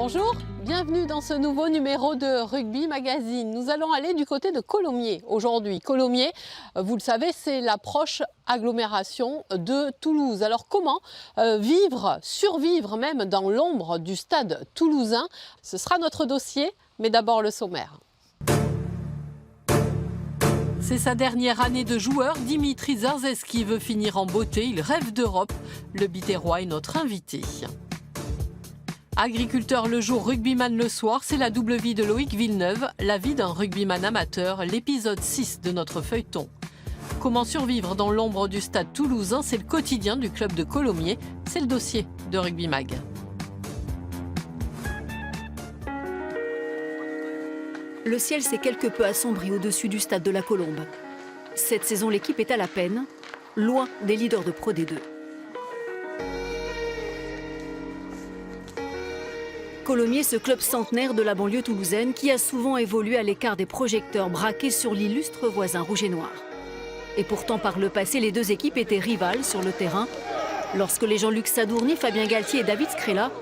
Bonjour, bienvenue dans ce nouveau numéro de Rugby Magazine. Nous allons aller du côté de Colomiers aujourd'hui. Colomiers, vous le savez, c'est la proche agglomération de Toulouse. Alors comment survivre même dans l'ombre du stade toulousain? Ce sera notre dossier, mais d'abord le sommaire. C'est sa dernière année de joueur. Dimitri Zarzeski veut finir en beauté. Il rêve d'Europe. Le Biterrois est notre invité. Agriculteur le jour, rugbyman le soir, c'est la double vie de Loïc Villeneuve, la vie d'un rugbyman amateur, l'épisode 6 de notre feuilleton. Comment survivre dans l'ombre du stade toulousain, c'est le quotidien du club de Colomiers, c'est le dossier de Rugby Mag. Le ciel s'est quelque peu assombri au-dessus du stade de la Colombe. Cette saison, l'équipe est à la peine, loin des leaders de Pro D2. Colomiers, ce club centenaire de la banlieue toulousaine qui a souvent évolué à l'écart des projecteurs braqués sur l'illustre voisin rouge et noir. Et pourtant, par le passé, les deux équipes étaient rivales sur le terrain, lorsque les Jean-Luc Sadourny, Fabien Galtier et David Scrella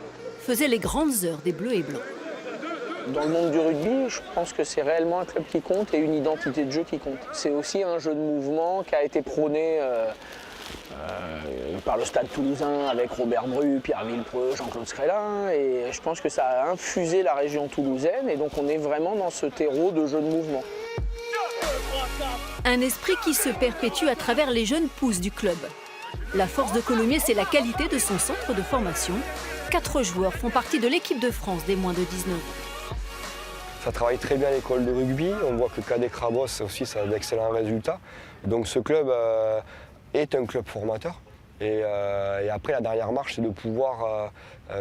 faisaient les grandes heures des Bleus et Blancs. Dans le monde du rugby, je pense que c'est réellement un club qui compte et une identité de jeu qui compte. C'est aussi un jeu de mouvement qui a été prôné par le stade toulousain avec Robert Bru, Pierre Villepreux, Jean-Claude Scrella. Et je pense que ça a infusé la région toulousaine et donc on est vraiment dans ce terreau de jeu de mouvement. Un esprit qui se perpétue à travers les jeunes pousses du club. La force de Colomiers, c'est la qualité de son centre de formation. 4 joueurs font partie de l'équipe de France des moins de 19 ans. Ça travaille très bien à l'école de rugby. On voit que Cadet Crabos aussi, ça a d'excellents résultats. Donc ce club est un club formateur. Et après, la dernière marche, c'est de pouvoir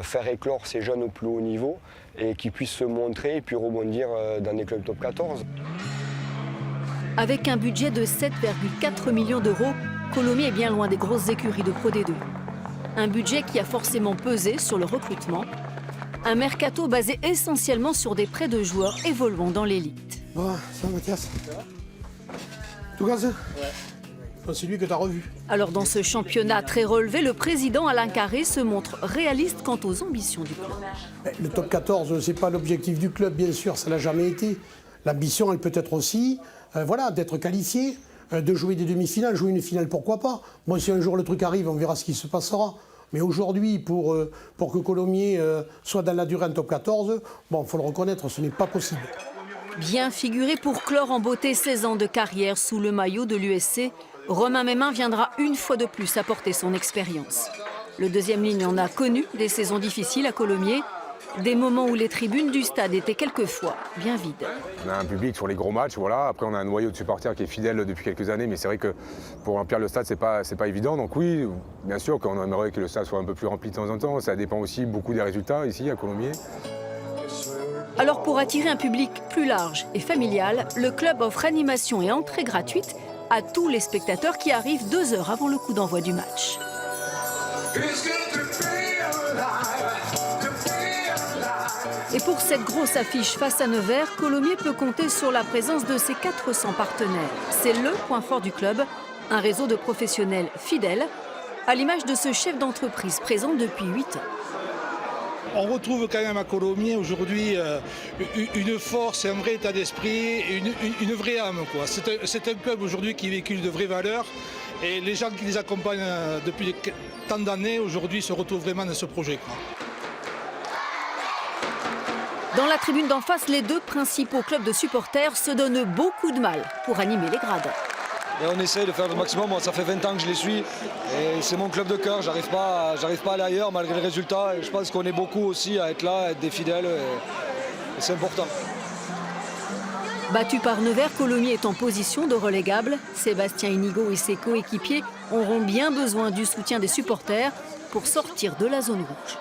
faire éclore ces jeunes au plus haut niveau et qu'ils puissent se montrer et puis rebondir dans des clubs top 14. Avec un budget de 7,4 millions d'euros, Colomiers est bien loin des grosses écuries de Pro D2. Un budget qui a forcément pesé sur le recrutement. Un mercato basé essentiellement sur des prêts de joueurs évoluant dans l'élite. Oh, ça Mathias. Tout gaz? Ouais. C'est lui que tu as revu. Alors dans ce championnat très relevé, le président Alain Carré se montre réaliste quant aux ambitions du club. Le top 14, c'est pas l'objectif du club, bien sûr, ça l'a jamais été. L'ambition, elle peut être aussi d'être qualifié, de jouer des demi-finales, jouer une finale, pourquoi pas. Moi, si un jour le truc arrive, on verra ce qui se passera. Mais aujourd'hui, pour que Colomiers soit dans la durée en top 14, bon, il faut le reconnaître, ce n'est pas possible. Bien figuré pour clore en beauté 16 ans de carrière sous le maillot de l'USC, Romain Mémin viendra une fois de plus apporter son expérience. Le deuxième ligne en a connu des saisons difficiles à Colomiers, des moments où les tribunes du stade étaient quelquefois bien vides. On a un public sur les gros matchs, voilà. Après on a un noyau de supporters qui est fidèle depuis quelques années, mais c'est vrai que pour remplir le stade, c'est pas évident. Donc oui, bien sûr qu'on aimerait que le stade soit un peu plus rempli de temps en temps. Ça dépend aussi beaucoup des résultats ici à Colomiers. Alors pour attirer un public plus large et familial, le club offre animation et entrée gratuite à tous les spectateurs qui arrivent 2 heures avant le coup d'envoi du match. Et pour cette grosse affiche face à Nevers, Colomiers peut compter sur la présence de ses 400 partenaires. C'est le point fort du club, un réseau de professionnels fidèles, à l'image de ce chef d'entreprise présent depuis 8 ans. On retrouve quand même à Colomiers aujourd'hui une force, un vrai état d'esprit, une vraie âme. C'est un club aujourd'hui qui véhicule de vraies valeurs et les gens qui les accompagnent depuis tant d'années aujourd'hui se retrouvent vraiment dans ce projet. Dans la tribune d'en face, les 2 principaux clubs de supporters se donnent beaucoup de mal pour animer les grades. Et on essaie de faire le maximum. Moi, ça fait 20 ans que je les suis et c'est mon club de cœur. J'arrive pas à aller ailleurs malgré les résultats. Et je pense qu'on est beaucoup aussi à être là, à être des fidèles et c'est important. Battu par Nevers, Colomiers est en position de relégable. Sébastien Inigo et ses coéquipiers auront bien besoin du soutien des supporters pour sortir de la zone rouge.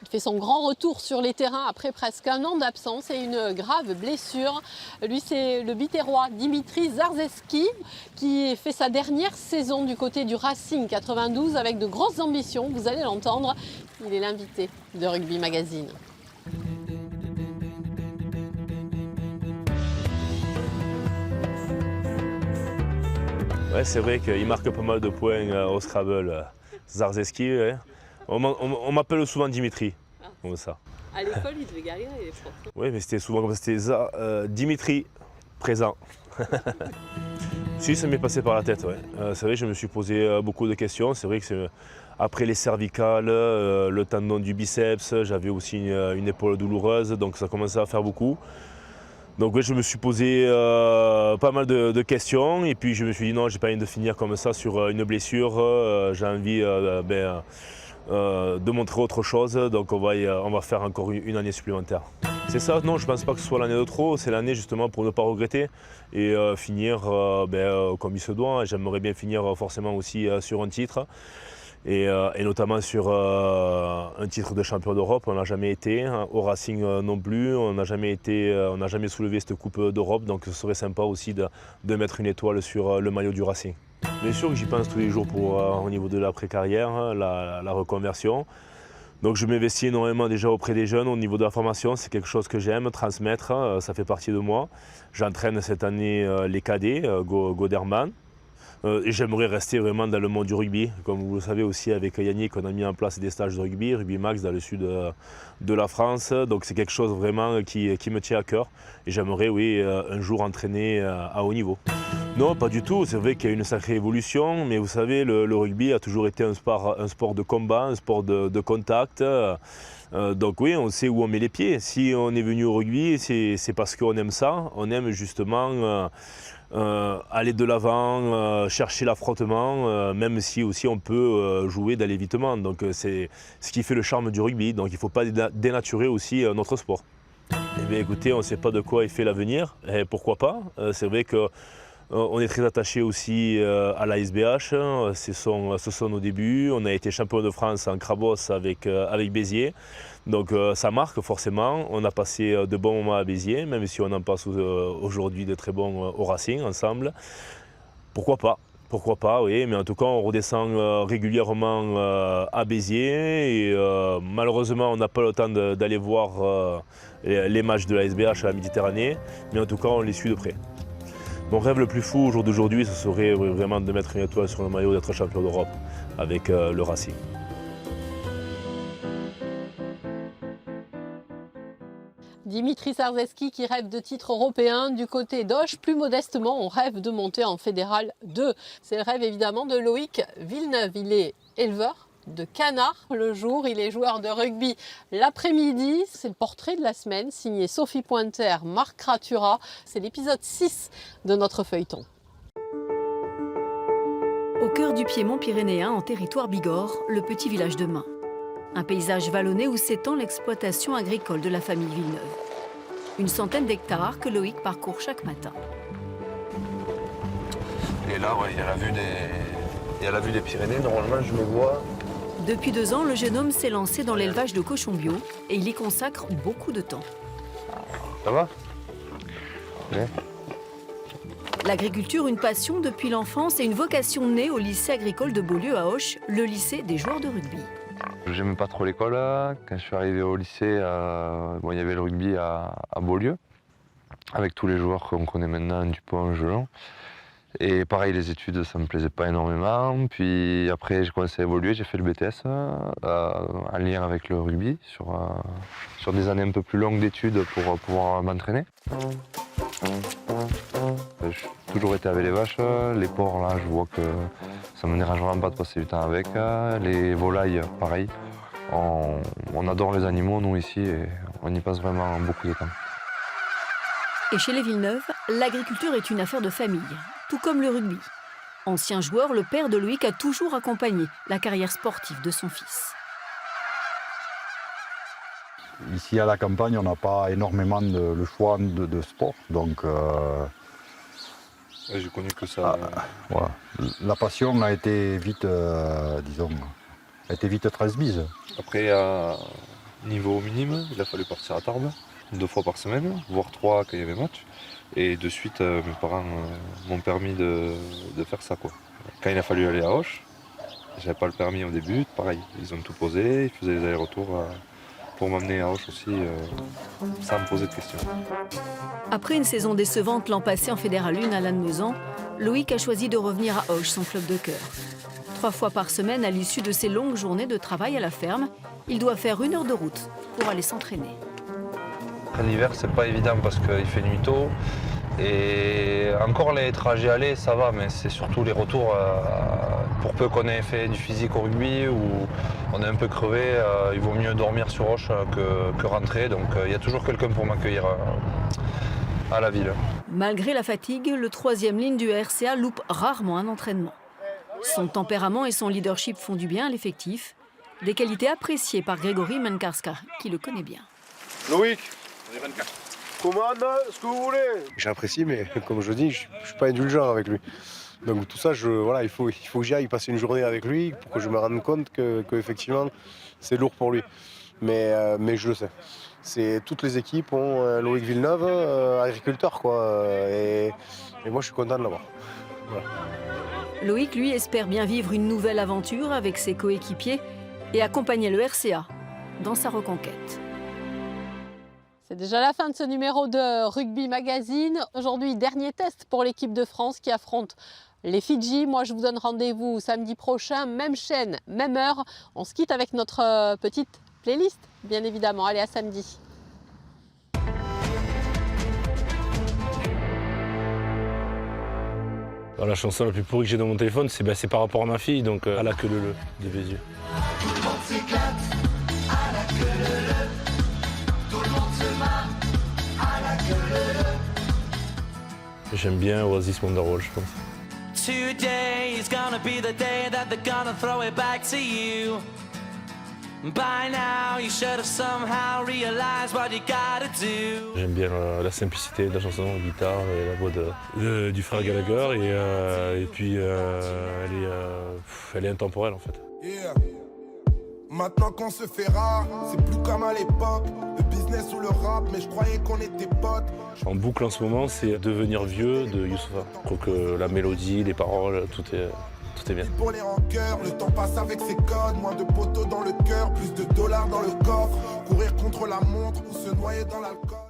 Il fait son grand retour sur les terrains après presque 1 an d'absence et une grave blessure. Lui, c'est le Biterrois Dimitri Zarzeski qui fait sa dernière saison du côté du Racing 92 avec de grosses ambitions. Vous allez l'entendre, il est l'invité de Rugby Magazine. Ouais, c'est vrai qu'il marque pas mal de points au Scrabble, Zarzeski. Ouais. On m'appelle souvent Dimitri, comme ça. À l'école, ils devaient galérer, les profs. Oui, mais c'était souvent comme ça, c'était ça, Dimitri, présent. Si, ça m'est passé par la tête, ouais. C'est vrai que je me suis posé beaucoup de questions. C'est vrai que après les cervicales, le tendon du biceps, j'avais aussi une épaule douloureuse, donc ça commençait à faire beaucoup. Donc oui, je me suis posé pas mal de questions et puis je me suis dit non, j'ai pas envie de finir comme ça sur une blessure. J'ai envie de montrer autre chose, donc on va faire encore une année supplémentaire. C'est ça, non, je ne pense pas que ce soit l'année de trop, c'est l'année justement pour ne pas regretter et finir comme il se doit. J'aimerais bien finir forcément aussi sur un titre. Et notamment sur un titre de champion d'Europe, on n'a jamais été, hein, au Racing non plus, on n'a jamais soulevé cette Coupe d'Europe, donc ce serait sympa aussi de mettre une étoile sur le maillot du Racing. Bien sûr que j'y pense tous les jours au niveau de l'après-carrière, hein, la reconversion. Donc je m'investis énormément déjà auprès des jeunes au niveau de la formation, c'est quelque chose que j'aime, transmettre, ça fait partie de moi. J'entraîne cette année les cadets, Goderman. Et j'aimerais rester vraiment dans le monde du rugby. Comme vous le savez aussi avec Yannick, on a mis en place des stages de rugby max dans le sud de la France. Donc c'est quelque chose vraiment qui me tient à cœur. Et j'aimerais, oui, un jour entraîner à haut niveau. Non, pas du tout. C'est vrai qu'il y a une sacrée évolution. Mais vous savez, le rugby a toujours été un sport de combat, un sport de contact. Donc oui, on sait où on met les pieds. Si on est venu au rugby, c'est parce qu'on aime ça. On aime justement aller de l'avant, chercher l'affrontement, même si aussi on peut jouer dans l'évitement. Donc c'est ce qui fait le charme du rugby. Donc il ne faut pas dénaturer aussi notre sport. Eh bien, écoutez, on ne sait pas de quoi est fait l'avenir. Et pourquoi pas. C'est vrai que on est très attaché aussi à la SBH, ce sont nos débuts. On a été champion de France en Crabos avec Béziers, donc ça marque forcément. On a passé de bons moments à Béziers, même si on en passe aujourd'hui de très bons au Racing ensemble. Pourquoi pas, oui, mais en tout cas on redescend régulièrement à Béziers et malheureusement on n'a pas le temps d'aller voir les matchs de la SBH à la Méditerranée, mais en tout cas on les suit de près. Mon rêve le plus fou au jour d'aujourd'hui, ce serait vraiment de mettre une étoile sur le maillot, d'être champion d'Europe avec le Racing. Dimitri Sarzeski qui rêve de titre européen du côté d'Auch. Plus modestement, on rêve de monter en Fédéral 2. C'est le rêve évidemment de Loïc Villeneuve. Il est éleveur de canards le jour, il est joueur de rugby l'après-midi. C'est le portrait de la semaine signé Sophie Pointer, Marc Ratura. C'est l'épisode 6 de notre feuilleton. Au cœur du Piémont pyrénéen, en territoire bigorre, le petit village de Main. Un paysage vallonné où s'étend l'exploitation agricole de la famille Villeneuve. Une centaine d'hectares que Loïc parcourt chaque matin. Et là, il y a la vue des Pyrénées. Normalement, je me vois. Depuis 2 ans, le jeune homme s'est lancé dans l'élevage de cochons bio et il y consacre beaucoup de temps. Ça va? Ouais. L'agriculture, une passion depuis l'enfance et une vocation née au lycée agricole de Beaulieu à Auch, le lycée des joueurs de rugby. J'aimais pas trop l'école. Quand je suis arrivé au lycée, il y avait le rugby à Beaulieu, avec tous les joueurs qu'on connaît maintenant, Dupont, Gelon. Et pareil, les études, ça me plaisait pas énormément. Puis après, j'ai commencé à évoluer, j'ai fait le BTS en lien avec le rugby, sur des années un peu plus longues d'études pour pouvoir m'entraîner. J'ai toujours été avec les vaches, les porcs, là, je vois que ça me dérange vraiment pas de passer du temps avec. Les volailles, pareil. On adore les animaux, nous, ici, et on y passe vraiment beaucoup de temps. Et chez les Villeneuve, l'agriculture est une affaire de famille, tout comme le rugby. Ancien joueur, le père de Loïc a toujours accompagné la carrière sportive de son fils. Ici à la campagne, on n'a pas énormément le choix de sport, donc j'ai connu que ça. Voilà. La passion a été vite, transmise. Après, niveau minime, il a fallu partir à Tarbes 2 fois par semaine, voire 3 quand il y avait match. Et de suite, mes parents m'ont permis de faire ça, quoi. Quand il a fallu aller à Auch, j'avais pas le permis au début, pareil. Ils ont tout posé, ils faisaient les allers-retours pour m'amener à Auch aussi, sans me poser de questions. Après une saison décevante l'an passé en Fédéral 1 à Lannemezan, Loïc a choisi de revenir à Auch, son club de cœur. 3 fois par semaine, à l'issue de ses longues journées de travail à la ferme, il doit faire 1 heure de route pour aller s'entraîner. L'hiver, c'est pas évident parce qu'il fait nuit tôt. Et encore les trajets allés, ça va, mais c'est surtout les retours. Pour peu qu'on ait fait du physique au rugby ou on est un peu crevé, il vaut mieux dormir sur roche que rentrer. Donc il y a toujours quelqu'un pour m'accueillir à la ville. Malgré la fatigue, le 3e ligne du RCA loupe rarement un entraînement. Son tempérament et son leadership font du bien à l'effectif, des qualités appréciées par Grégory Menkarska, qui le connaît bien. Loïc, commande ce que vous voulez. J'apprécie, mais comme je dis, je ne suis pas indulgent avec lui. Donc tout ça, voilà, il faut que j'y aille passer une journée avec lui pour que je me rende compte que effectivement, c'est lourd pour lui. Mais je le sais. Toutes les équipes ont Loïc Villeneuve, agriculteur, quoi. Et moi, je suis content de l'avoir. Voilà. Loïc, lui, espère bien vivre une nouvelle aventure avec ses coéquipiers et accompagner le RCA dans sa reconquête. C'est déjà la fin de ce numéro de Rugby Magazine. Aujourd'hui, dernier test pour l'équipe de France qui affronte les Fidji. Moi, je vous donne rendez-vous samedi prochain, même chaîne, même heure. On se quitte avec notre petite playlist, bien évidemment. Allez, à samedi. La chanson la plus pourrie que j'ai dans mon téléphone, c'est par rapport à ma fille, donc à la queue leu de Bézieux. Tout le monde s'éclate, à la queue leu. Tout le monde se marre, à la queue leu. J'aime bien Oasis Wonderwall, je pense. Today is gonna be the day that they're gonna throw it back to you. By now you should have somehow realized what you gotta do. J'aime bien la simplicité de la chanson, la guitare et la voix du frère Gallagher et puis elle est intemporelle en fait. Yeah. Maintenant qu'on se fait rare, c'est plus comme à l'époque, le business ou le rap, mais je croyais qu'on était potes. En boucle en ce moment, c'est Devenir vieux de Youssoupha. Je trouve que la mélodie, les paroles, tout est bien. Pour les rancœurs, le temps passe avec ses codes, moins de poteaux dans le cœur, plus de dollars dans le coffre, courir contre la montre ou se noyer dans l'alcool.